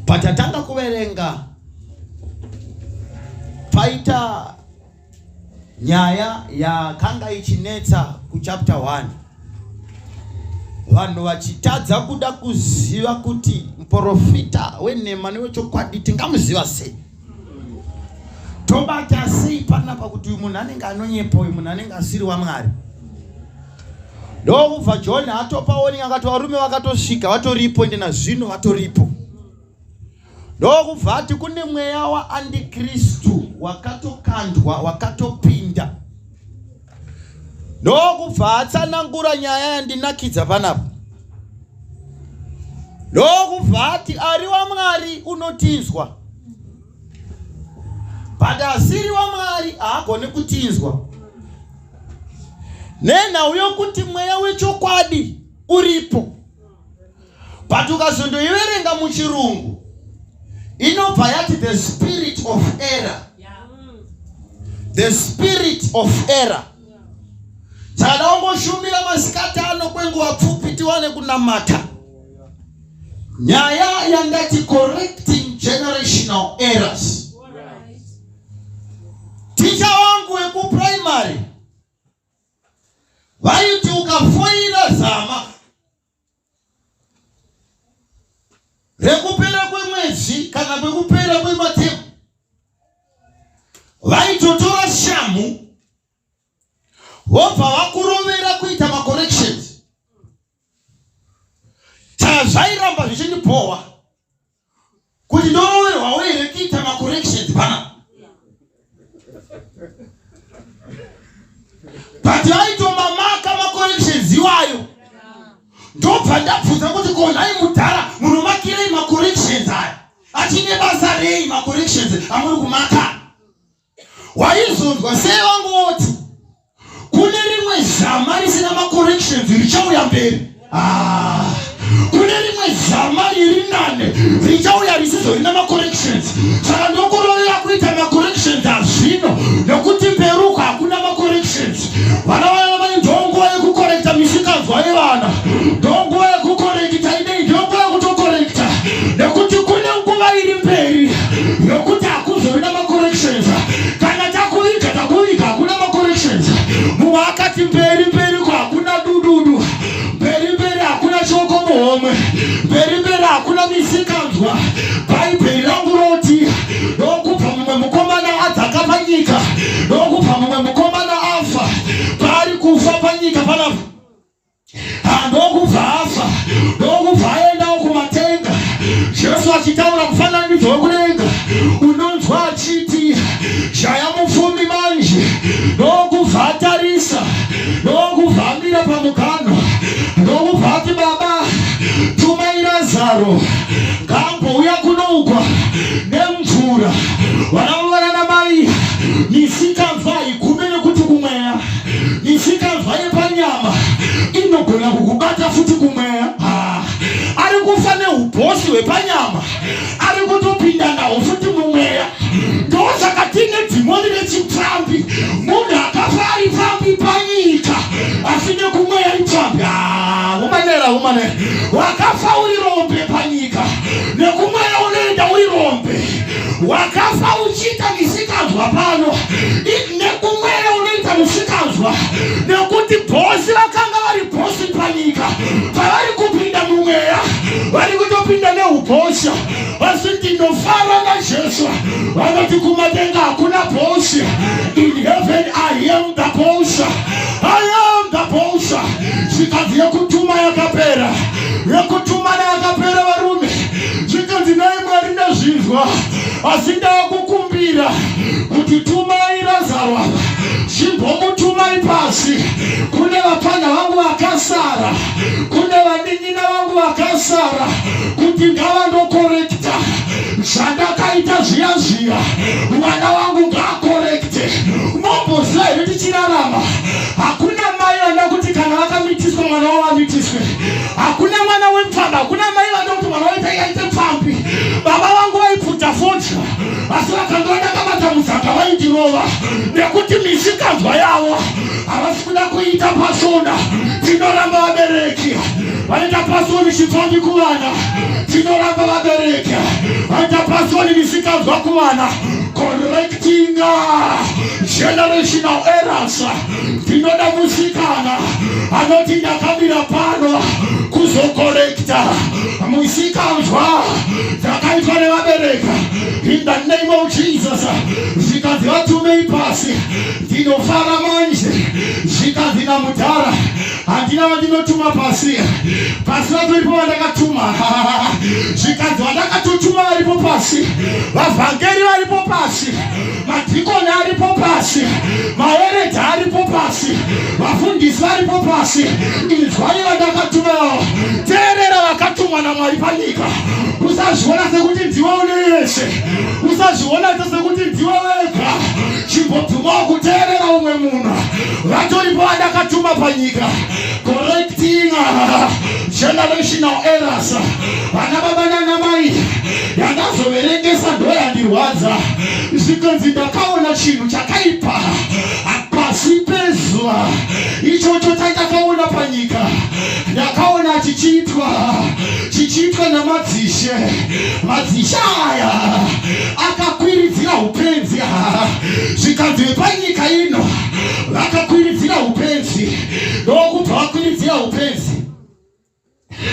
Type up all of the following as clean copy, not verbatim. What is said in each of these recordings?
Patatanga kuverenga paita nyaya ya kanga ichinetsa ku chapter 1. Vanhu vachitadza kuda kuziva kuti muprofita wenhema newechokwadi tingamuziva sei. Tobata sei panapa kuti uyu munhu anenge anonyepa, uyu munhu anenge asiri waMwari. Ndokubva John atopa warning akati varume vakatosvika vatoripo ende nazvino vatoripo. Ndokubva ati kune mweya waandikristu wakatokandwa wakatopinda. Ndokubva atsanangura nyaya yandinakidza panapa. Ndokubva ati ari waMwari unotinzwa, but asiri waMwari haagoni kutinzwa. Nenhauyo kuti mweya wechokwadi uripo, but ukazondoiverenga muchirungu inobva yati the spirit of error. The spirit of error. Saka daungoshumira masikati ano kwenguva pfupi tiwane kunamata nyaya yangati correcting generational errors. Ticha wangu wekuprimary vaiti ukafoira zama rekupera kwemwedzi kana kwekupera kwematemu, vaitotora shamu vobva vakurovera kuita macorrections. Saka zvairamba zvichindipowa kuti ndoroverwa here kuita macorrections pana. But vaitomamaka macorrections iwayo. Ndobva ndabvunza kuti konai mudhara munomakirei macorrections aya? Achine basa rei macorrections amuri kumaka? Waizonzwa sei vangoti kune rimwe zama risina macorrections richauya mberi? Kune rimwe zama riri nane richauya risizorina macorrections. Saka ndokurovera kuita macorrections azvino nekuti peruka hakuna macorrections. Vana vana vane ndongo yekukorekta misikanzwa yevana, ndongo yekukorekta idei, ndongo yekutokorekta nekuti kune nguva iri mberi yokuti hakuzorina macorrections. Kana takuviga hakuna macorrections. Mumwe akati mberi kwa hakuna dududu, mberi hakuna choko muhomwe, mberi hakuna misikanzwa. Bhaibheri rangu roti ndokubva mumwe mukomana adzaka panyika, ndokubva mumwe mukomana afa, pari kufa panyika panapa. Ndokubva afa, ndokubva aendawo kumatenga. Jesu achitaura mufananidzo wekudenga unonzwa achiti shaya mupfumi manje, ndokubva atarisa, ndokubva amira pamuganwa, ndokubva ati Baba tumai Lazaro ngambouya kunougwa nemvura. Vanavana namai misikanzwa igume nekuti kumweya, misikanzwa yepanyama inogona kukubata futi kumweya. Ari kufa neubhosi hwepanyama, ari kutopinda nawo futi mumweya. Ndosaka tine dhimoni rechipfambi. Munhu akafa ari pfambi panyika asi nekumweya ipfambi. Umanera wakafa uri rombe panyika, nekumweya unoenda uri rombe. Wakafa uchiita misikanzwa pano, nekumweya unoita misikanzwa nekuti bhosi vakanga vari bhosi panyika. Pavari kupinda mumweya vari kutopinda neubhosha. Asi ndinofara naJesu vanoti kumatenga hakuna bhosha. In heaven I am the bhosha. I am the bhosha. Zvikanzi yekutuma yakapera, yekutumana yakapera varume. Zvikanzi nai Mwari ndazvinzwa, asi ndakukumbira kuti tumai Lazaro apa, chimbomutumai pasi. Kune vapana vangu vakasara, kune vaning'ina vangu vakasara, kuti ngavandokorekta zvandakaita zviya. Mwana wangu ngaakorekte. Momboziva here tichirarama hakuna mai vanoda kuti kana vakamitiswa mwana wavo amitiswe. Hakuna mwana wepfambi, hakuna mai vanoda kuti mwana waita yaite pfambi. Baba vangu vaipfuta fodya asi vakangoenda kamata musaka vaindirova nekuti misikanzwa yavo havasi kuda kuita pasona. Tinoramba vabereki vanoita pasoni chipfambi kuvana, tinoramba vabereki. hata pasoni nisikazwa kuwana correcting generational errors. Tinoda musikana anoti ndakamira pano kuzokorekta musikazwa dzakaitwa nevabereka. In the name of Jesus, zikazi vatume ipasi ndinofara manje, zikazi na mudhara handina vandinotuma pasi vatoripo vandakatuma, zikazi vandakatotuma varipo pasi, vavhangeri varipo pasi, madhikoni aripo pasi, maeredha aripo pasi, vafundisi varipo pasi. Inzwai vandakatumawo, teerera vakatumwa naMwari panyika. Usazviona sekuti ndiwe une yeshe, usazviona sekuti ndiwe wega, chimbotumawo kuteerera umwe munhu. Vatoripo vandakatuma panyika, correcting generational errors. Vana baba nana mai, yandazoverengesa ndo yandirwadza. Zvikanzi ndakaona chinhu chakaipa pasi pezuva, ichocho chandakaona panyika. Ndakaona chichiitwa namadzishe. Madzishe aya akakwiridzira upenzi. Zvikanzi vepanyika ino vakakwiridzira upenzi. Ndokubva vakwiridzira upenzi,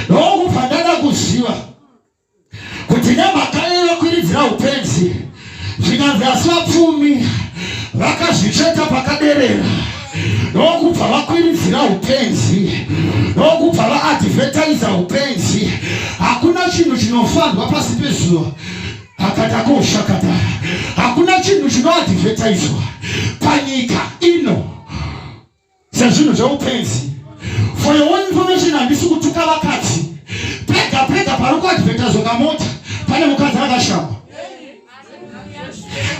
ndokubva ndada kuziva kuti nemhaka yevakwiridzira upenzi, zvikanzi asi vapfumi vakazvitsveta pakaderera. Ndokubva vakwiridzira upenzi, ndokubva vaadvertisa upenzi. Hakuna chinhu chinofandwa pasi pezuva akatakoshakata. Hakuna chinhu chinoadvertiswa panyika ino sezvinhu zveupenzi. For your own information, handisi kutuka vakadzi. Pega pega pari kuadvertiswa kamota pane mukadzi akashama,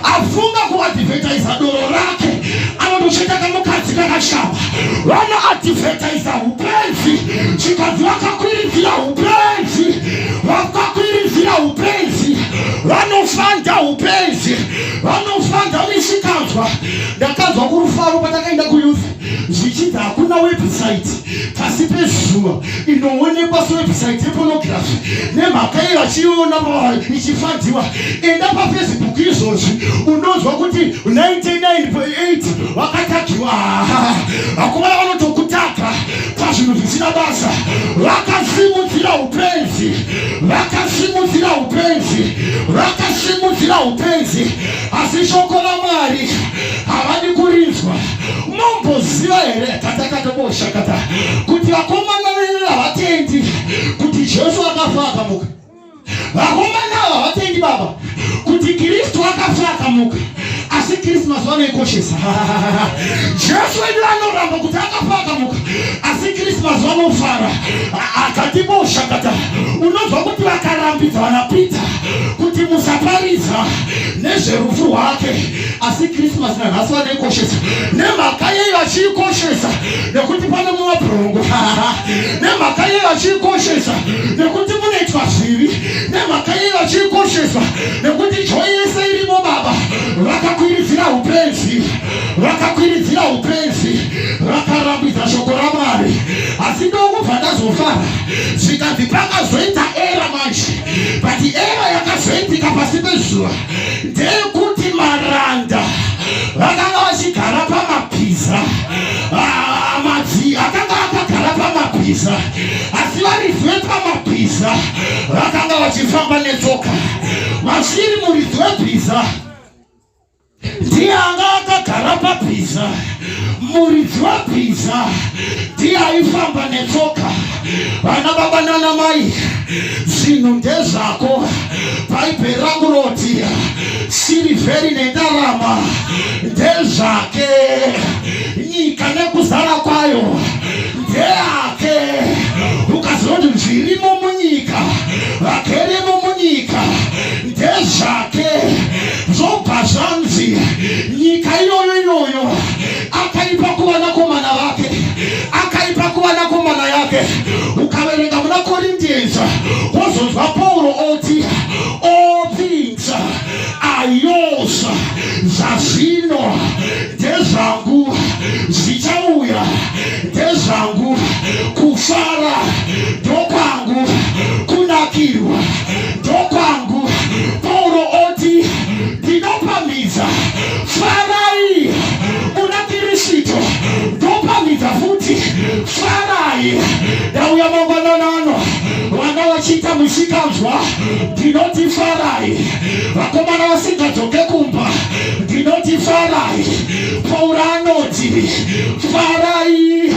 afunga kuadvertisa doro rake, anotocheka kamukadzi kakashama. Vanoadvertisa upenzi. Chikazi vakakwiridzira upenzi, vakakwiridzira upenzi, vanofanda upenzi, vanofanda misikazwa. Ndakazwa kurufaro patakaenda kuyuth, zvichidza hakuna website pasi pezuva inoonekwa sewebsite yepornography. Nemhaka yevachiona ichifandiwa, enda paFacebook izvozvi unonzwa kuti 99.8 vakatakiwa. Hakuvana vanotokutaka pazvinhu zvisina basa. Vakasimudzira upenzi, vakasimudzira upenzi, vakasimudzira upenzi. Asi shoko raMwari havadi kurinzwa. Momboziva here katakatoboshakata kuti vakomana venyu havatendi kuti Jesu akafa akamuka. Vakomana havatendi baba kuti Kristu akafa akamuka. Asi Christmas vanoikoshesa. Jesu wedu anoramba kuti akafa akamuka, asi Christmas vanofara. Akatiboshakata. Unonzwa kuti vakarambidza vanapita kuti musaparidza nezverufu rwake, asi Christmas nanhasi vanoikoshesa. Nemhaka yei vachiikoshesa nekuti pane mumabhurongo, nemhaka yei vachiikoshesa nekuti munoitwa zvivi, nemhaka yei vachiikoshesa nekuti joy yese irimo baba. Vakakwiridzira upenzi, vakakwiridzira upenzi, vakarambidza shoko raMwari. Asi ndokubva ndazofara zvikanzi pakazoita era manje, but era yakazoitika pasi pezuva ndeyekuti maranda vakanga vachigara pamabhiza, madzi akanga akagara pamabhiza, asi varidzi vepamabhiza vakanga vachifamba netsoka. Masviri muridzi webhiza ndiye anga akagara pabhiza, muridzi webhiza ndiye aifamba netsoka. Vana baba nana mai, zvinhu ndezvako. Bhaibheri rangu roti sirivheri nendarama ndezvake, nyika nekuzara kwayo ndeyake. Ukazoti zvirimo munyika, vageremo munyika ndezvake, zvobva zvanzi nyika iyoyo akaipa kuvanakomana vake, akaipa kuvanakomana yake. Ukaverenga muna Corinthians wozonzwa Pauro oti all things are yours, zvazvino ndezvangu, zvichauya ndezvangu, kufara ndokwangu, kunakirwa ndokwangu, ndinozwa ndinoti farai, vakomana vasingadzoke kumba ndinoti farai. Pauro anoti farai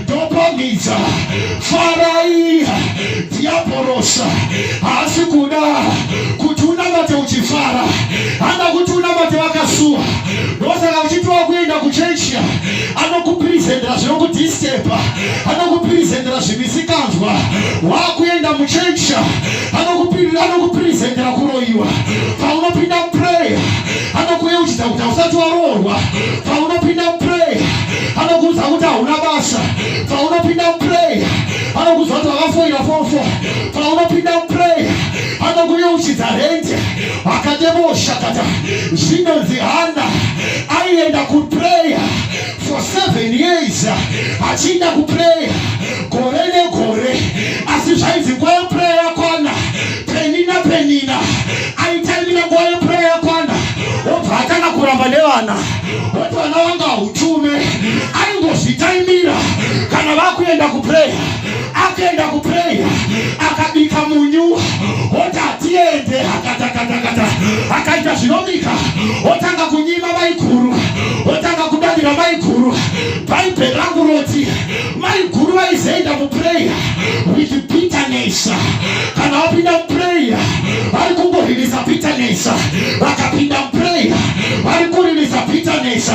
ndopamidza, farai diaporosa. Haasi kuda kuti unamate uchifara, hana kuti unamate vakasuwa. Ndosaka uchitiwa kuenda kuchechi anokupresentera zvinokudhistepa, anokupresentera zvimisikanzwa. Wakuenda muchechi anokupresentera kuroiwa. Paunopinda muprayer anokuyeuchidza kuti hausati waroorwa. Paunopinda muprayer anokuudza kuti hauna basa. Paunopinda muprayer anokuudza kuti wakafoira fofo. Paunopinda muprayer anokuyeuchidza rende akadeboshakata. Zvinonzi Hana aienda kuprayer for 7 years, achienda kuprayer gore negore. Asi zvainzi nguva yeprayer yakwana, penina aitamira nguva yeprayer yakwana, obva atanga kuramba nevana. Oti vana vanga hutume aingozvitaimira kana vakuenda kuprayer. Akaenda kuprayer akabika munyu, oti hatiende, akatakatakata akaita zvinomika. Otanga kunyima maiguru, otanga kudadira maiguru. Bhaibheri rangu roti maiguru vaizoenda muprayer with bitterness. Kana vapinda muprayer vari kungoririsa bitterness, vakapinda muprayer vari kuririsa bitterness.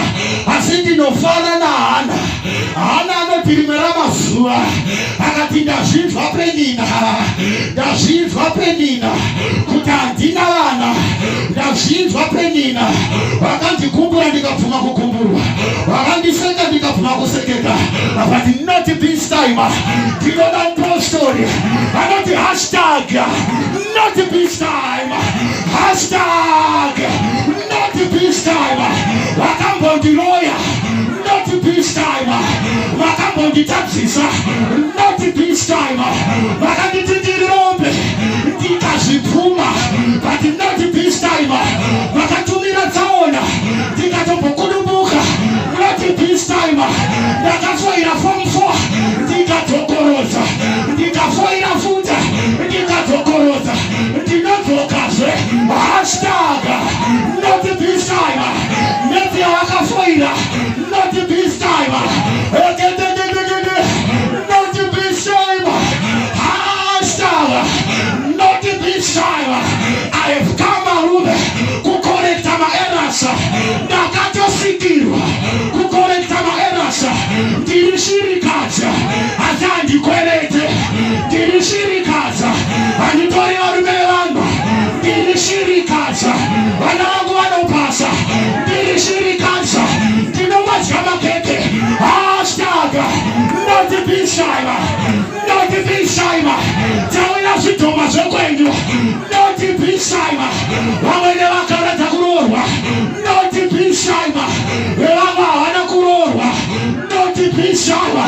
Asi ndinofara naHana. Hana anoti rimwe ramazuva akati ndazvinzwa penina kuti handina vana, ndazvinzwa penina. Vakandikumbura ndikabvuma kukumburwa, vakandiseka ndikabvuma kusekeka. But not this time. Ndinoda mupostori anoti hashtag not this time, hashtag not this time. Vakambondiroya not this time, vakambonditadzisa not this time, vakanditi ndirombe ndikazvipfuma. But not this time. Vakatumira tsaona ndikatombokudubuka not this time. Ndakafoira form 4 ndikadzokoroza, ndikafoira futa ndikadzokoroza, ndinodzokazve. Hashtag not this time. Neti yavakafoira not this time. Not this time. Hashtag not this time. I have come arume kukorekta maerrors. Ndakatosikirwa kukorekta maerrors. Ndirishirikadza asi handikwerete, ndirishirikadza handitori varume vangu, ndirishirikadza vana vangu vanopasa, ndirishirikadza ndinomadya makeke. Hashtag not this time. Not this time. Tawira zvitoma zvekwenyu not this time. Vamwene vakaratidza kuroorwa not this time. Vevamwe havana kuroorwa not this time.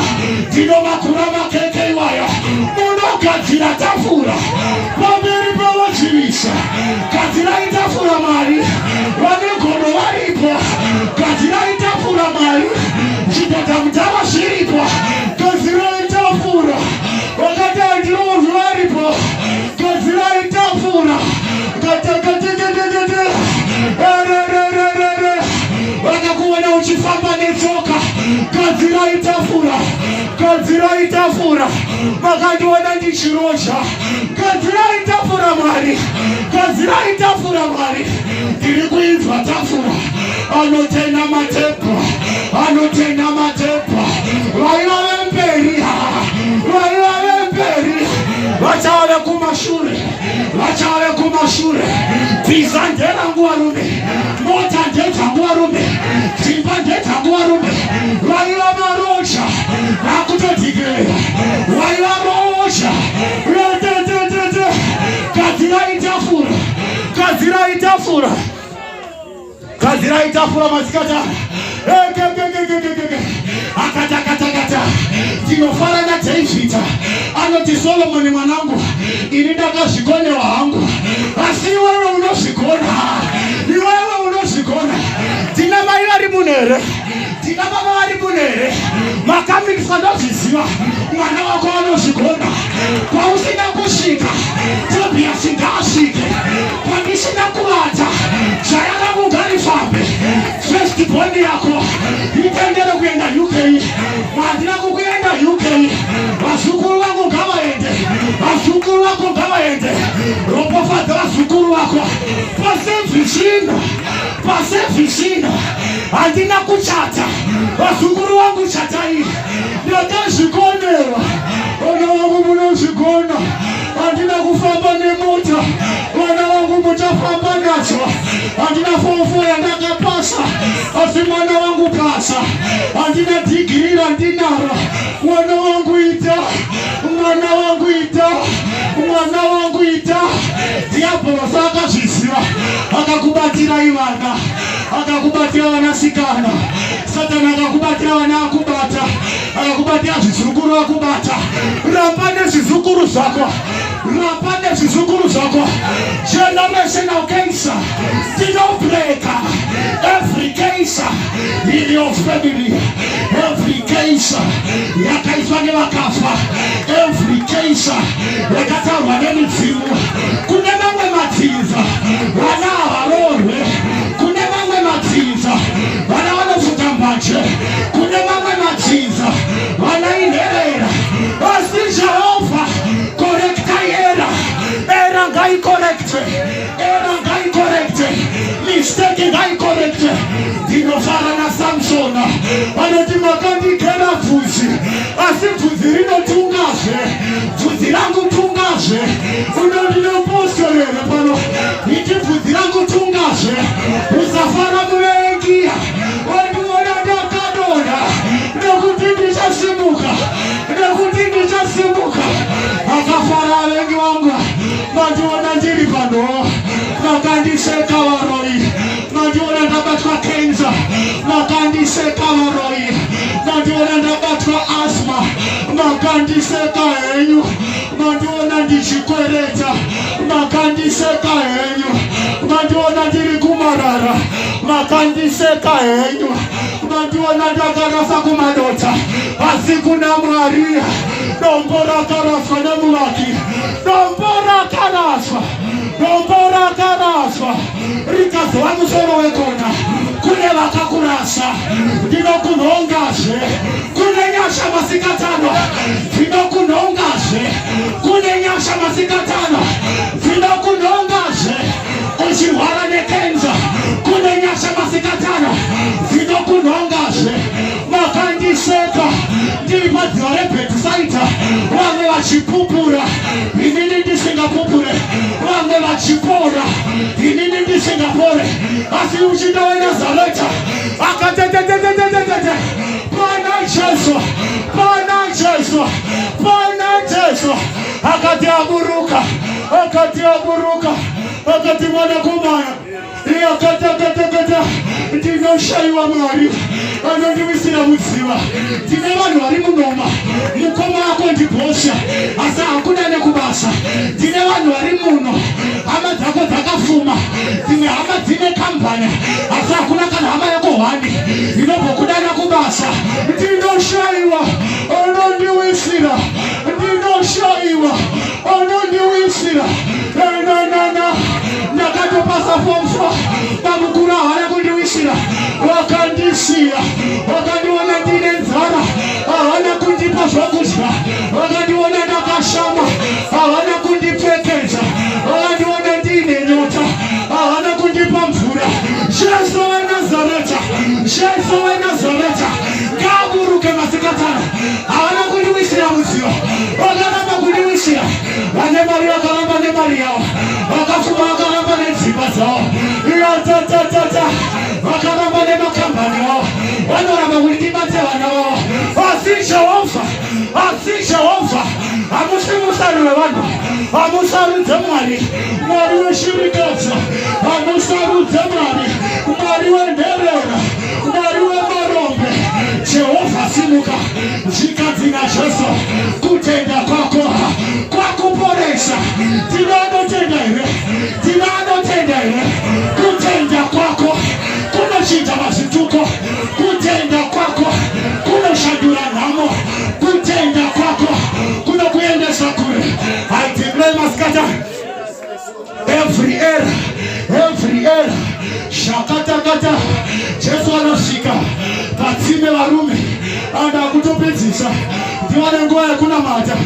Ndinomakura makeke iwaya. Munogadzira tafura pamberi pavadzivisa. Gadzirai tafura mari, vane godo varipo. Gadzirai tafura mari, zvidhadhamudhava zviripo. Gadzirai tafura vakati handiroorwi varipo. Gadzirai tafura vakakuona uchifamba netsoka. Gadzirai tafura, gadzirai tafura. Makandiona ndichirozha. Gadzirai tafura Mwari, gadzirai tafura Mwari. Ndiri kuinzwa tafura anotenda matepa, anotenda matepa. Vaiva vemberi, vaiva vemberi vachave kumashure, vachave kumashure. Bhiza nderangu varume, mota ndedzangu varume, dzimba ndedzangu varume. Vaiva marozha vakutodhikera, vaiva rozha. Gadzirai tafura, gadzirai tafura, gadzirai tafura masikata. Akatakatakata. Ndinofara naDhavhidhi anoti Solomoni mwanangu, ini ndakazvikonewa hangu, asi iwewe unozvikona, iwewe unozvikona. Tina mai vari munere, tina baba vari munere, makaminiswa ndozviziva mwana wako anozigona kwa usina kushika tabia singashike pandisina kuata chayana mungani fambe first bond yako itendele kuenda UK madina kuenda UK wasukuru wako kawaende wasukuru wako kawaende robo fata wasukuru wako pase vishina andina kuchata wasukuru wangu chatai notashikonewa wana wangu munashikona andina kufamba nemota wana wangu mutafamba nacho andina fofo ya nakapasa asimwana wangu pasa andina digirira ndinara wana wangu ita mwana wangu ita diabolo saka jisiwa akakubatira imana akakubatira wanasikana satana akakubatira wanakubata akakubatira zizukuru akubata rapane zizukuru zako generational cancer did not break every cancer in your family every cancer yakaiswane wakafa every cancer yakatarwa nemizimu kune mamwe matiza wana warorwe kune mamwe matiza wana wanofuta mbache kune mamwe matiza wana inerera asi Jehova correcta era ngai correcte mistake ngai correcte dinofara na Samsona anotimakandi kera fuzi asi fuzi rino tungaje fuzi langu tungaje unodinoposolere pano iti fuzi langu tungaje usafara mwengia waduona ndakadona nekutindisha simuka akafara wengi wangu majuona njiri pano makandiseka waroi majuona ndabatwa kenza makandiseka waroi majuona ndabatwa asma makandiseka enyu majuona ndichikwereta makandiseka enyu majuona ndiri kumarara makandiseka enyu majuona ndakarasa kumadota asikuna Maria dombora karaswa nemulaki dombora karaswa rikazi wamusoro wekona kune vakakurasa ndinokunhongasve kune nyasha masikatano ndinokunhongasve kune nyasha masikatano ndinokunhongasve uchirwara nekenza kune nyasha masikatano ndinokunhongasve makandiseka ndiri padziro rebhetisaita vamwe vachipupura inini ndisingapupure vamwe vachipora inini ndisingapore asi uchinda weNazareta akatetetetetetete pana Jesu akatiaburuka akati mwanakomana akatetetetete ndinoshayiwa Mwari anondiwisira mudziva ndine vanhu vari munoma mukoma wako ndibhosha asi hakuna nekubasa ndine vanhu vari muno hama dzako dzakafuma dzimwe hama dzine kambani asi hakuna kana hama yakohwani inobva nekubasa ndinoshayiwa anondiwisira ndakatopasa fomfa pamukuru havana kundiwisira wakandisiya wakandiona ndine nzara havana kundipa zvokudya wakandiona ndakashama havana kundipfekedza wakandiona ndine nyota havana kundipa mvura Jesu weNazareta ngaburuke masikatana havana kundiwisira mudziyo vakaramba kundiwisira vane mari vakaramba nemari yavo vakafuma vakaramba nedzimba dzavo iyotatatata vakaramba nemakambani avo vanoramba kundibate vana vavo asi Jehovha hamusi musarure vanhu hamusarudze Mwari weshirikadza hamusarudze Mwari wenherera Mwari wemarombe Jehovha simuka zvikadzina Jesu kutenda kwako kwakuporesa tinanotenda here kutenda kwako kunochinja mazituko kutenda kwako kunoshandura nhamo kutenda kwako every error. Shakatakata. Jesu anashika patsime varume anda kutopedzisa ndiwane nguva yakuna mata.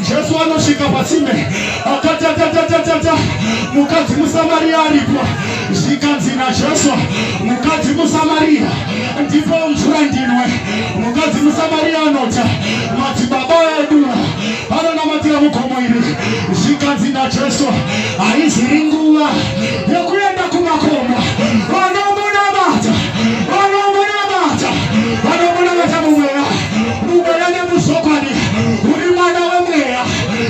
Jesu anoshika patsime akatatatata mukadzi muSamaria aripo zvikanzi naJesu mukadzi muSamaria ndipo mvura ndinwe. Mukadzi muSamaria anoti madzibaba edu anonamatira mugomo iri. Zvikanzi naJesu haiziri nguva yekuenda kumakomo. Vanomunamata mumweya nemuzokwadi. Uri mwana wemweya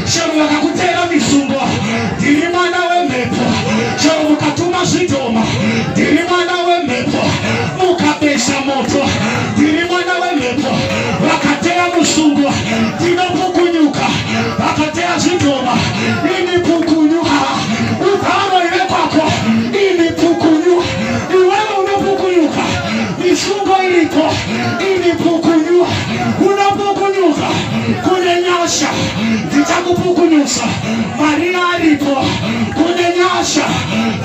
chero vakakutera misungo. Ndiri mwana wemhepo chero mukatuma zvidhoma. Ndiri mwana wemhepo mukabesa moto. Ndiri mwana wemhepo vakateya musungo. Ndinopukunyuka vakateya zvidhoma. Ini pukunyuka ugaro ive kwako. Ini pukunyu iwewe unopukunyuka. Misungo iripo. Ini pukunyu unopukunyuka. Kune nyasha ndichakupukunyusa. Maria aripo. Kune nyasha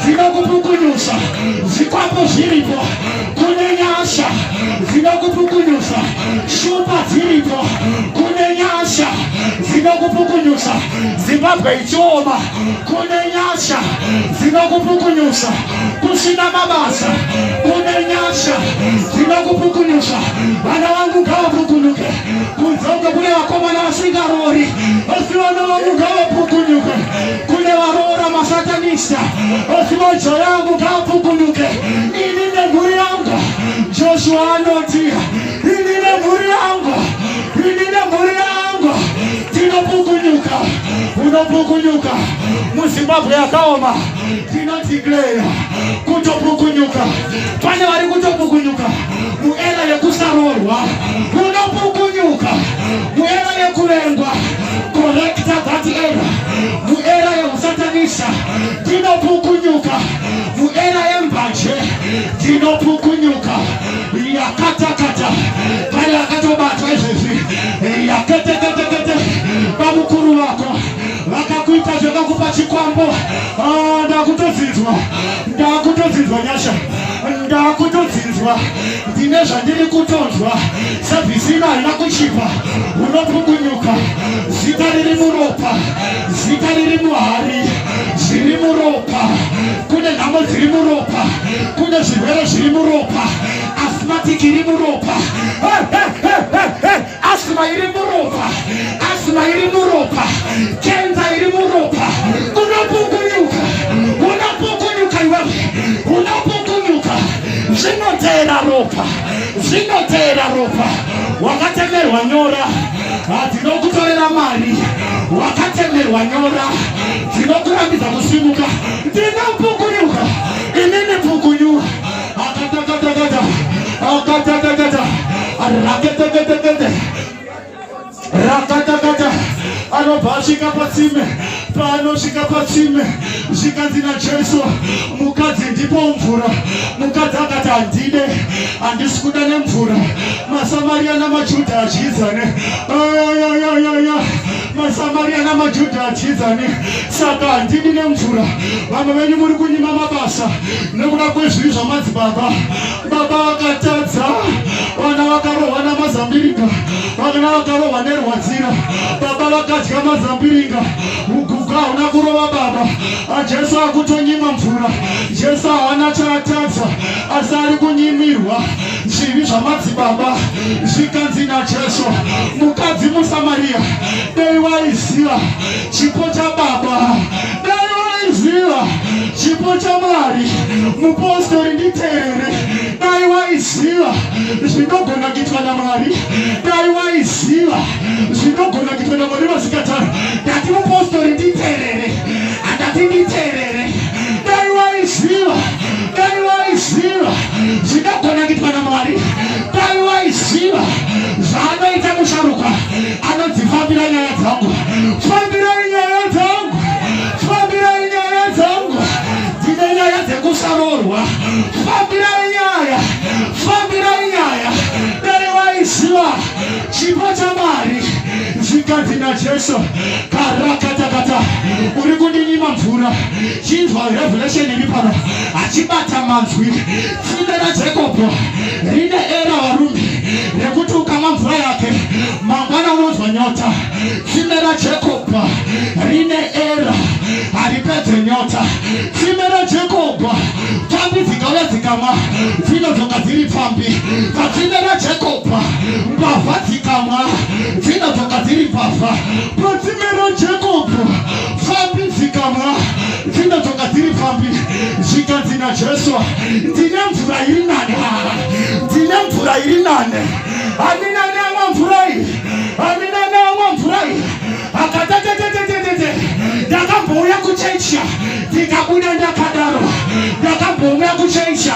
dzinokupukunyusa. Zvikwapo zviripo. Kune nyasha dzinokupukunyusa. Shupa dziripo. Kune nyasha dzinokupukunyusa. Zimbabwe ichioma. Kune nyasha dzinokupukunyusa. Kusina mabasa. Kune nyasha dzinokupukunyusa. Vana vangu ngavapukunyuke. Kunzonge kune vakomana vasingarori. Asi vana vangu ngavapukunyuke. Kune varoora masatanista. Asi mojo yangu ngavapukunyuke. Ini nemhuri yangu. Joshua anoti ini nemhuri yangu. Ini nemhuri yangu. Tinopukunyuka. Unopukunyuka. MuZimbabwe yakaoma tinodeclare kutopukunyuka. Pane vari kutopukunyuka muera yekusarorwa. Unopukunyuka muera yekurengwa. Correcta that era. Muera yehusatanisa tinopukunyuka. Muera yembanje tinopukunyuka. Yakatakata pale akatobatwa izvezvi yaketekete pamukuru vako vakakuita zvakakupa chikwambo. Ndakutodzidzwa nyasha. Ndakutodzidzwa ndine zvandiri kutonzwa. Sevhisina haina kuchipa. Unopukunyuka. Zita riri muropa. Zita riri muhari. Zviri muropa. Kune nhamo dziri muropa. Kune zvirwere zviri muropa. Asthmatic iri muropa. Asthma iri muropa. Asthma iri muropa. Cancer iri muropa. Unopukunyuka. Unopukunyuka iwewe. Unopukunyuka. Zvinotera ropa. Zvinotera ropa. Wakatemerwa nyora. Ndinokutorera mari. Wakatemerwa nyora. Ndinokurambidza kusimuka. Ndinopukunyuka. Inini pukunyu. Akatakata. Akatakata. Rakatakata. Rakatakata. Anobva asvika patsime. Paanosvika patsime zvikanzi naJesu mukadzi ndipo mvura. Mukadzi akati handide. Handisi kuda nemvura. MaSamaria namaJudha adyidzane. MaSamaria namaJudha adyidzane. Saka handidi nemvura. Vamwe venyu muri kunyima mabasa nekuda kwezvivi zvamadzibaba. Baba vakatadza. Vana vakarohwa namazambiringa. Vana vakarohwa nerwadzira. Baba vakadya mazambiringa. Uguga hauna kurova baba. Jesu akutonyima mvura. Jesu haana chaatadza. Asi ari kunyimirwa zvivi zvamadzibaba. Zvikanzi naJesu mukadzi muSamaria. Dei waiziva chipo chababa. Dei waiziva chipo chaMwari. Mupostori nditeerere. Dai waiziva zvinogona kuitwa naMwari. Dai waiziva zvinogona kuitwa naMwari vasikatara. Ndati mupostori nditeerere. Handati nditeerere. Dai waiziva. Dai waiziva zvinogona kuitwa naMwari. Dai waiziva zvaanoita musharukwa. Anodzifambira nyaya dzangu. Fambirai nyaya dzangu. Fambirai nyaya dzangu. Ndine nyaya dzekusarorwa. Fambirai nyaya. Fambirai nyaya. Dai waiziva chipo chaMwari. Zvikanzi naJesu karakatakata uri kundinyima mvura. Chinzwa revelation iri pano achibata manzwi. Tsime raJakobho rine era varume rekuti ukamwa mvura yake mangwana unonzwa nyota. Tsime raJakobho rine era haripedze nyota. Tsime raJakobho pfambi dzikauya dzikamwa dzinodzoka dziri pfambi. Patsime raJakobho mbavha dzikamwa dzinodzoka dziri mbavha. Patsime raJakobho pfambi dzikamwa dzinodzoka dziri pfambi. Zvikanzi naJesu ndine mvura iri nane. Ndine mvura iri nane. Handina neamwa mvura iyi. Handina neamwa mvura iyi. Akatatetetetete ndakambouya kuchecha ndikabuda ndakadaro. Ndakambouya kuchecha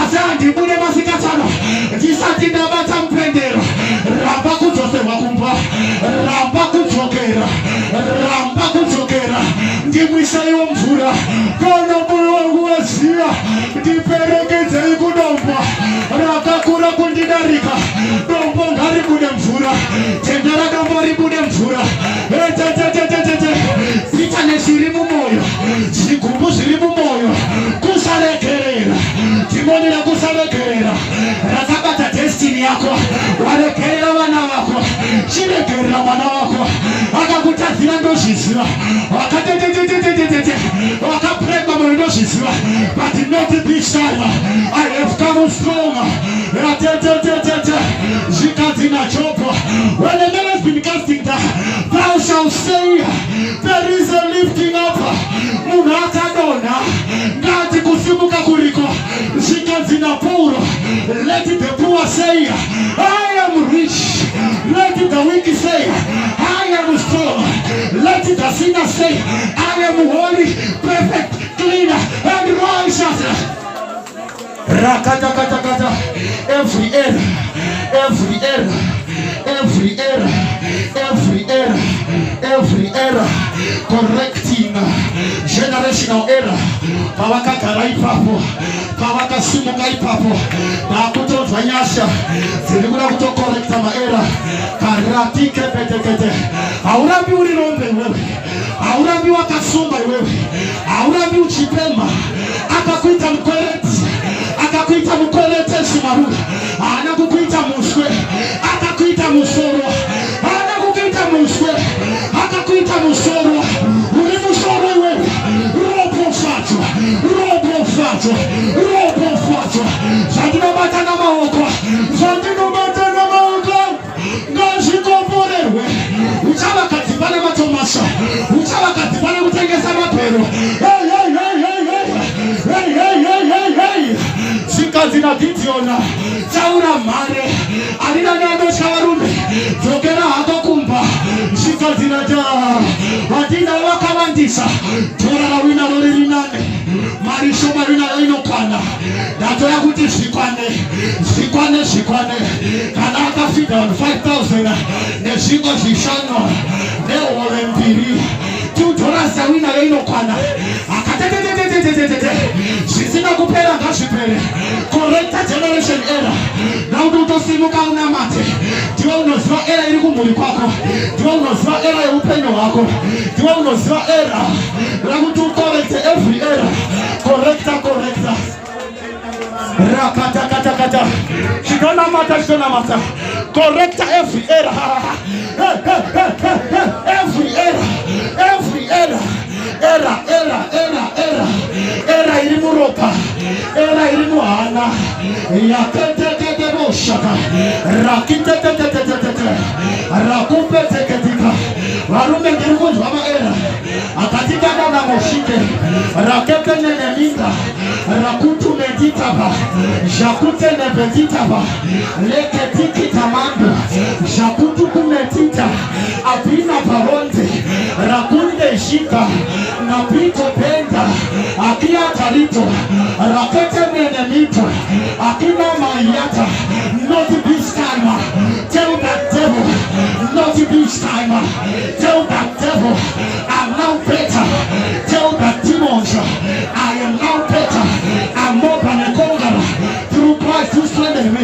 asi handibude masikatano ndisati ndabata mupendero. Ramba kudzoserwa kumba. Ramba kudzokera. Ramba kudzokera. Ndimwiseiwo mvura. Kana moyo wangu waziya ndiperekedzei kudombo rakakura kundidarika. Dombo ngaribude mvura. Tenda radombo ribude mvura. Zita zviri mumwoyo, zvigumbu zviri mumwoyo, kusaregerera. Timonera kusaregerera rakabata destiny yako. Waregerera vana vako. Chiregerera mwana wako akakutadzira ndozviziva. Wakatetetetetete wakaprema moyo ndozviziva. But not this time. I have come stronger. Zvikanzi naJobho, when the man has been casting down, thou shalt say, there is a lifting up. Munhu akadonha ngati kusimuka kuriko. Zvikanzi naPauro, let the poor say, I am rich. Let the weak say, I am strong. Let the sinner say, I am holy, perfect, clean, and righteous. Rakata, every error, every error, every error, every error, every error, correcting generational error. Pavakagara ipapo, pavakasimuka ipapo, nakutonzwa nyasha dziri kuda kutokorekta maera. Karatike petekete. Haurambi uri rombe wewe. Haurambi wakasumba wewe. Haurambi uchipema. Akakuita mkwereti. Akakuita mkweretesi marula. Anakukuita muswe. Akakuita musoro. Anakukuita muswe. Akakuita musoro. Uri musoro wewe. Robo fato. Robo fato. Robo fato. Zandinobata na maoko. Zandinobata na maoko. Ngazvikoporewe. Uchavakadzipana matomasa. Uchavakadzipana kutengesa mapero. Zvikanzi naGidheoni, taura mhare. Handina neanotya varume. Dzokera hako kumba. Zvikanzi handina wakavandisa. Tora rawinaro riri nane. Mari shoma rinaro inokwana. Ndatoya kuti zvikwane. Kana akafida vanhu 5,000 nezvingwa zvishanu nehove mbiri. $2 rawinaro inokwana. Zvisina kupera ngazvipere. Correct generation error. Nauti utosimuka unamate. Ndiwe unoziva era iri kumhuri kwako. Ndiwe unoziva era yeupenyu hwako. Ndiwe unoziva era rakuti ucorrect every error. Correcta. Rakata. Chitonamata. Correct every error. Every error. Era iri muropa. Era iri muhana. Yakete boshaka. Rakitetetetetete. Rakupeteketika. Varume ndiri kunzwa maera. Akatikana na moshike. Rakete neneminda. Rakutu meditaba. Jakute nebeditaba. Leketiki tamando. Jakutu kumetita. Abina baronte. Rakunde shika. Napito penda. Akia tarito. Rakete nenemito. Akina mayata. Not this time. Tell that devil. Not this time. Tell that devil. I'm now better. Tell that demons. I am now better. I'm more than a conqueror. Through Christ who strengthened me.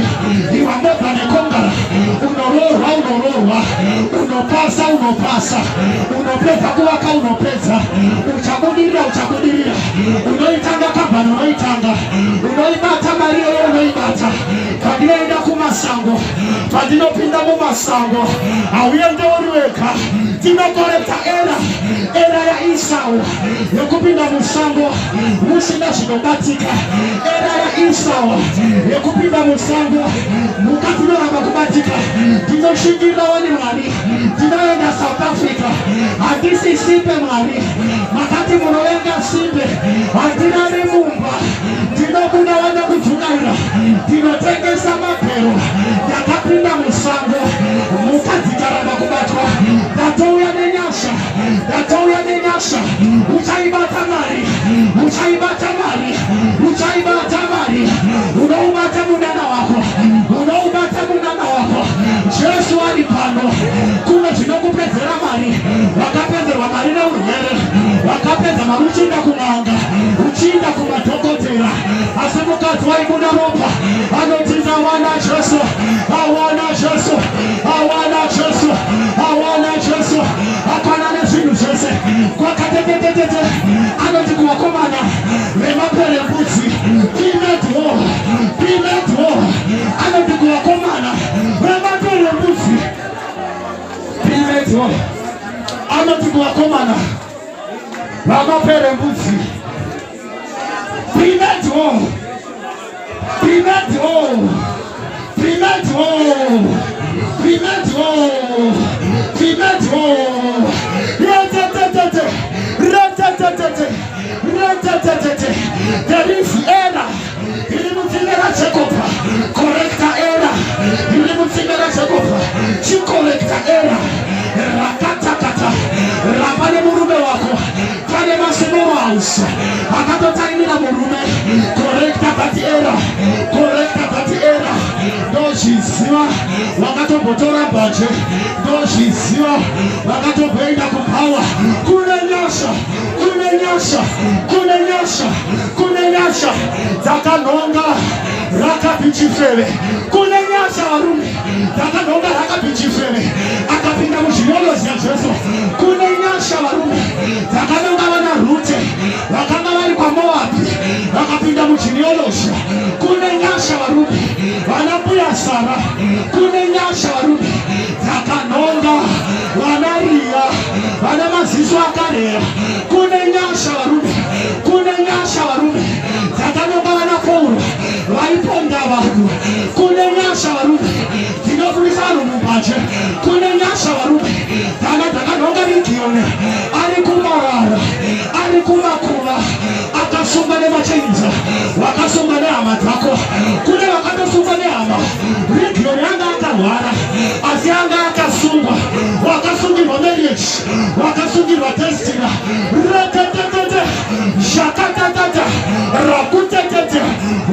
You are more than a conqueror. Unoroa. Unopasa. basa, unopeza kuwaka, unopeza uchakudirira, unoitanga kabano, unoibata Maria, unoibata kadiraenda kumasango, padinopinda mumasango awuyende oriweka tinokorekta era ya Isau yekupinda musango musina zvinobatika, era ya Isau yekupinda musango mukatinoramba kubatika. Tinoshingira wani Mwari, tinoenda South Africa, handisi simbe Mwari, makati munowenga simbe handinari mumba, tinokuna wana kujunaira, tinotengesa mapero yakapinda musango mukadzikaramba kubatwa. Datouya nenyasha, uchaibata Mari, unoubata munana wako, Jesu ari pano. Kuna zvinokupedzera mari, wakapedzerwa mari neurwere, wakapedza mari uchienda kun'anga, uchienda kumadhokotera, asi mukadzi waibunda ropa anoti ndawana Jesu, awana Jesu, akwana nezvinhu zvese kwakatetetete. Anoti kuvakomana vemaperembudzi, be made whole. Anoti kuvakomana vemaperembudzi, be made whole. Anoti kuvakomana vamaperembudzi, be made whole. There is error. Ilimutimera Jacoba, correcta error. Ilimutimera Jacoba, she correcta error. Rakata, rapane murume wako, pale masemo house. Akatotaimira murume, correcta that error. Ndozviziva vakatobotora bhaje, ndozviziva vakatobhenda kupawa. Kune nyasha dzakanhonga rakapichifeve, kune nyasha varume dzakanhonga rakapichifeve akapinda muzvinyorezo zvaJesu. Kune nyasha varume dzakanhonga vana Rute vakanga vari kwaMoabhi vakapinda muzvinyorezo. Kune nyasha varume vana mbuya Sara, kune nyasha varume dzakanhonga vana Ria vana maziso akarera. Kune nyasha varume dzakanonga vana Pauro vaiponda vanhu. Kune nyasha varume dzinofundisa vanhu mubhaje. Kune nyasha varume dzakanonga Rigioni ari kumarara, ari kumakuva, akasunga nemachenza, wakasunga nehama dzako. Kune vakatosunga nehama, Rigioni anga akarwara asi anga akasungwa, wakasungirwa marriage, wakasungirwa destiny. Retetetete shakatatata rakutetete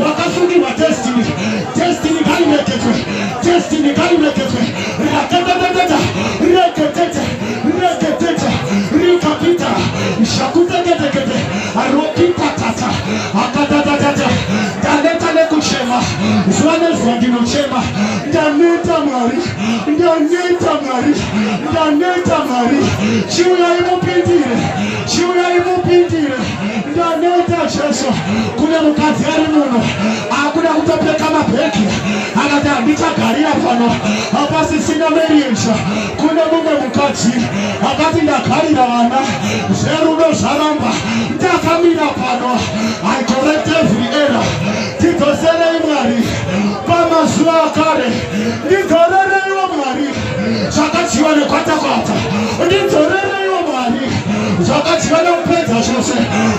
wakasungirwa destiny kaimeketwe ratetetete reketete rikapita shakutetetekete aropipatata akatatata. Ndaneta nekuchema zuva nezuva ndinochema, ndaneta Mwari, chiuyai mupindire, ndaneta Jesu. Kune mukadzi ari muno akuda kutopfeka mabhegi akati handichagarira pano hapasisina marriage. Kune mumwe mukadzi akati ndagarira vana zverudo zvaramba, ndakamira pano. I correct every error. Tidzoserei Mwari pamazuva akare, ndidzorereiwo Mwari zvakachiva nekwatakwata, ndidzorereiwo Mwari zvakachiva nekupedza zvose.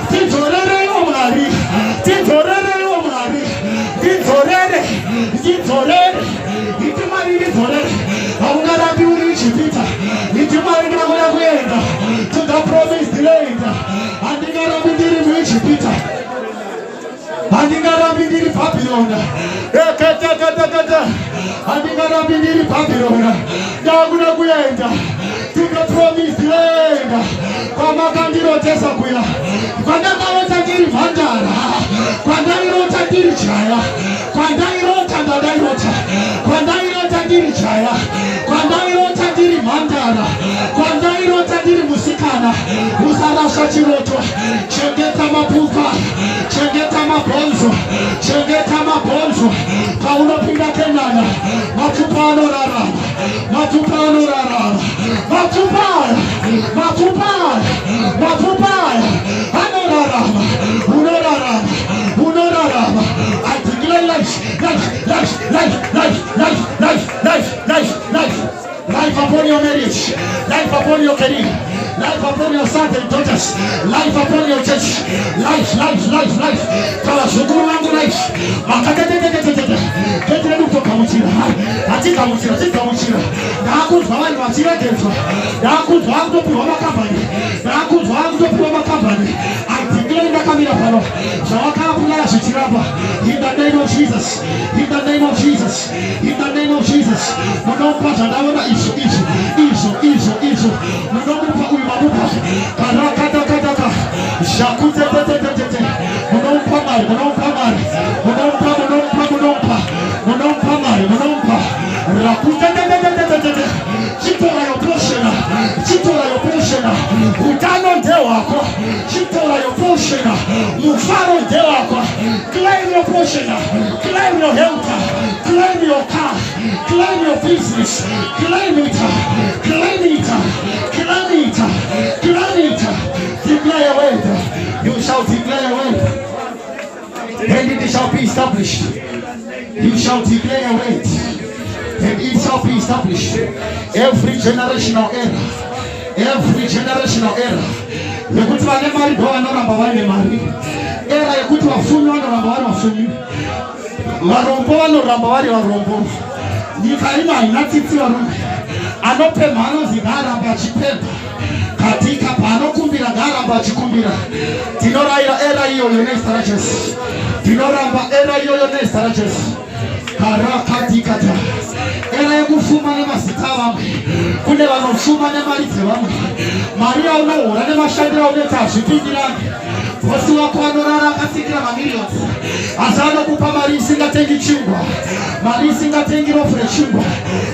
Tidzorereiwo Mwari, iti Mwari ndidzorere. Haungarambi uri Ijipita, iti Mwari ndinoda kuenda to the promised land. Handingarambi ndiri muIjipita, handingarambi ndiri Bhabhirona, handingarambi ndiri Bhabhirona. Ndakuda kuenda to the promised land, kwamakandirotesa kuya, kwandakarota ndiri mhandara, kwandairota ndiri jaya, kwandairota ndiri jaya, kwandairota ndiri mhandara, kwandairota Kenana, Usarasha Chiroto, Chengeta Mapuka, Chengeta Maponzo, Chengeta Maponzo, Paulo Pinda Kenana, Matupano Rara, Matupano Rara, Matupai, Matupai, Matupai, Anorara, Unorara, Unorara. I declare life, life, life, life, life, life, life, life, life, life. Life upon your marriage, life upon your career, life upon your sons and daughters, life upon your church, life, life, life, life. Tawashukuru wangu life. Kete luko kamuchira, atika muchira, atika muchira. Daku twawani wachira kefa, daku twangu piwa makapani, daku twangu piwa makapani. Declare the coming of Allah. In the name of Jesus, in the name of Jesus, in the name of Jesus. Monompa dawana isu. Monompa uimanupa. Karakata. Shakute. Monompa mari. Monompa. Rakute. Chitora yo poshena. Utano dewako. Chitora yo poshena. Mufaro dewako. Claim your portion. Claim your health. Claim your car. Claim your business. Claim it. Declare your word. You shall declare your word. And it shall be established. You shall declare your word. And it shall be established. Every generational error. Yekuti vane mari ndovanoramba vane mari. Era yekuti vafumi vanoramba vari vafumi. Varombo vanoramba vari varombo. Nyika ino haina tsitsi varume. Anopemha anonzi ngaaramba achipemha. Katika paanokumbira ngaaramba achikumbira. Tinorayira era iyoyo nezita raJesu. Tinoramba era iyoyo nezita raJesu. Karakadikata. Era yekufuma nemazita vamwe. Kune vanofuma nemari dzevamwe. Mari yaunohora nemashandiro aunoti hazvipindirani. Bosi wako anorara akatsikira mamiliyoni. Asi anokupa mari isingatengi chingwa. Mari isingatengi rofu rechingwa.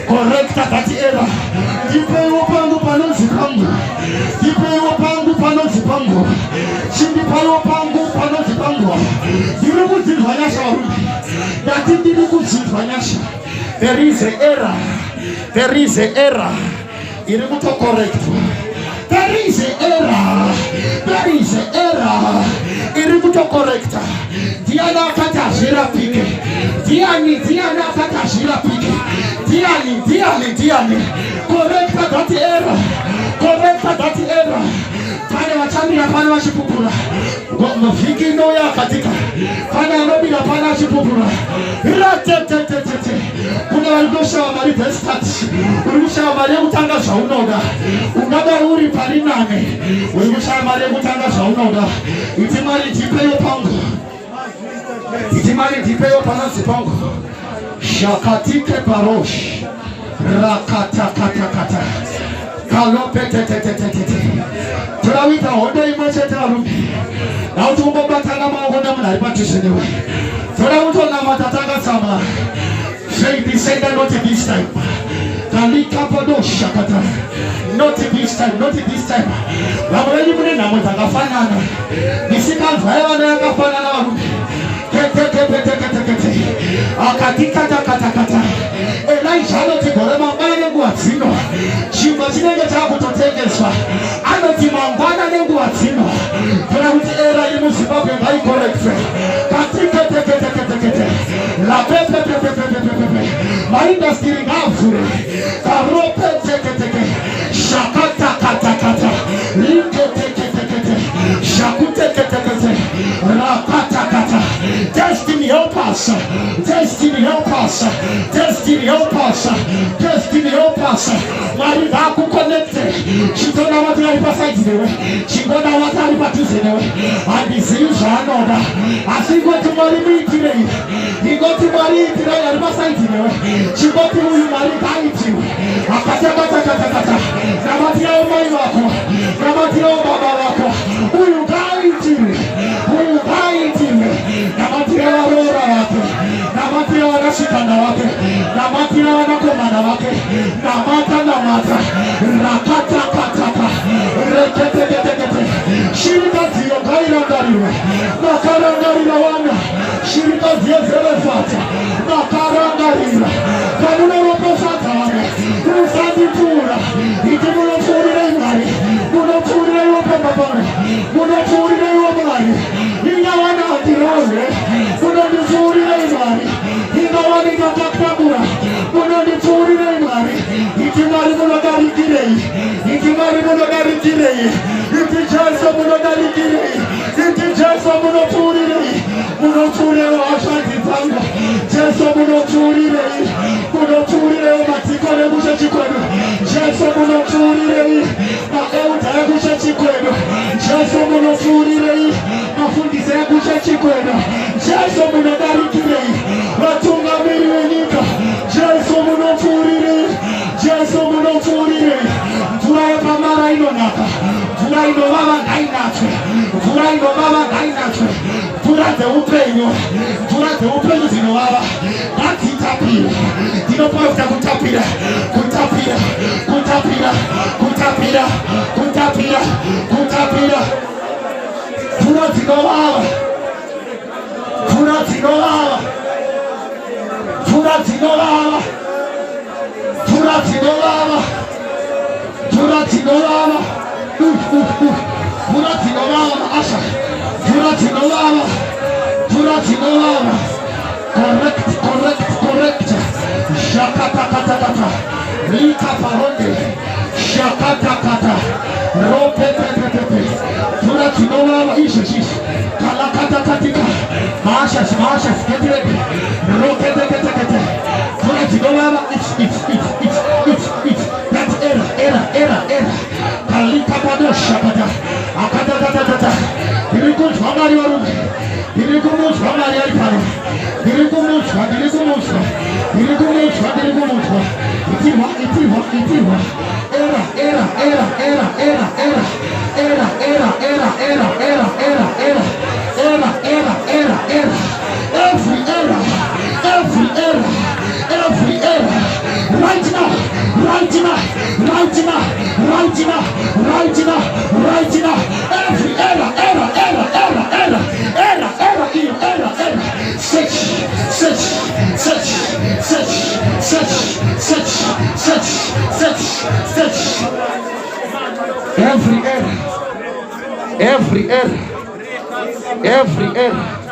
Correcta that error. Ndipeiwo pangu panonzi pangu. Ndipeiwo pangu panonzi pangu. Chindipaiwo pangu panonzi pangu. Ndiri kudzidwa nyasha varume. Ndati ndiri kudzidwa nyasha. There is an error. Iri kutokorektwa. There is an error. Iri kutokorekta. Diana akata zvirapike. Diani akata zvirapike. Diani. Correcta that error. Pane vachamira pane vachipupura. Mavhiki nouya akatika. Pane anomira pane achipupura. Ratetete. Kune vari kushava mari dzesitati. Uri kushava mari yekutanga zvaunoda. Ungadai uri pari nane. Uri kushava mari yekutanga zvaunoda. Iti mari ndipeyo panonzi pangu. Shakatike parosh. Rakatakata. Kalopetete. Turawita hondo imwechete varume. Nauti umbobatana maoko nemunhu ari padhuze newe. Turakutonamata takatsama. Say descend not this time. Kalikapadoshakata. Not this time. Vamweni mune nhamo dzakafanana. Misikanzwa yevana yakafanana varume. Kete. Akatikata. Elijah anoti gore mangwana nenguva dzino. Chingwa chinenge chakutotengeswa. Anoti mangwana nenguva dzino. Kana kuti era iri muZimbabwe ngaikorektwe. Katikete. La pepe. Maindastri ngavhure. Karopete. Shakatakata. Linketekete. Shakutekete. Rakatakata. Destiny help us. Mari vakuconnecte. Chitona watu ari paside newe. Chingona watu ari padhuze newe. Handizivi zvaanoda. Asi ingoti mari muitirei. Ari paside newe. Chingoti uyu mari ngaaitiwe. Akatakata. Namatirawo mai vako. Namatirawo baba vako. Uyu ngaaitiwe. Namatira varora vake. Namatira vanasikana vake. Namatira vanakomana vake. Namata. Rakatakata. Rekete. Makarangarira wana shirika zezerefata makarangarira kanuna ropofatane ufanditura iti munopfurire imari munopfurire iwopembabane munopfurire iwomari inyawana andirove munondipfurire imari ingawanikakakakura munondipfurire imari iti mari munodarikirei iti mari munodarikirei iti Jesu munodarikirei iti Jesu munopfurirei munopfurire ashanti dzangu Jesu munopfurirei munopfurirei matsiko nekushe chikwenu Jesu munopfurirei maeuta ekushe chikwenu Jesu munopfurirei mafundisi ekushe chikwenu Jesu munodarikirei vatungamiri venyika Jesu munopfurirei Jesu munopfurirei mvura yepamara inonaka mvura inovava ngainatswe mvura inovava ngainatswe mvura dzeupenyu mvura dzeupenyu dzinovava ngadzitapire ndinoprofita kutapira kutapira kutapira kutapira kutapira kutapira mvura dzinovava mvura dzinovava mvura dzinovava mvura dzinovava mvura dzinovava mvura dzinovava asha mvura dzinovava mvura dzinovava correct correct correct shakatakata likaparonde shakatakata ropepepepepe mvura dzinovava izvezvi kalakatakatika maashas get ready roketeketekete mvura dzinovava that's era kalikapadoshakata akatatatata ndirikunzwa Mwari varume ndirikunzwa Mwari ari pano ndirikunzwa itirwa era every era right now every era search every era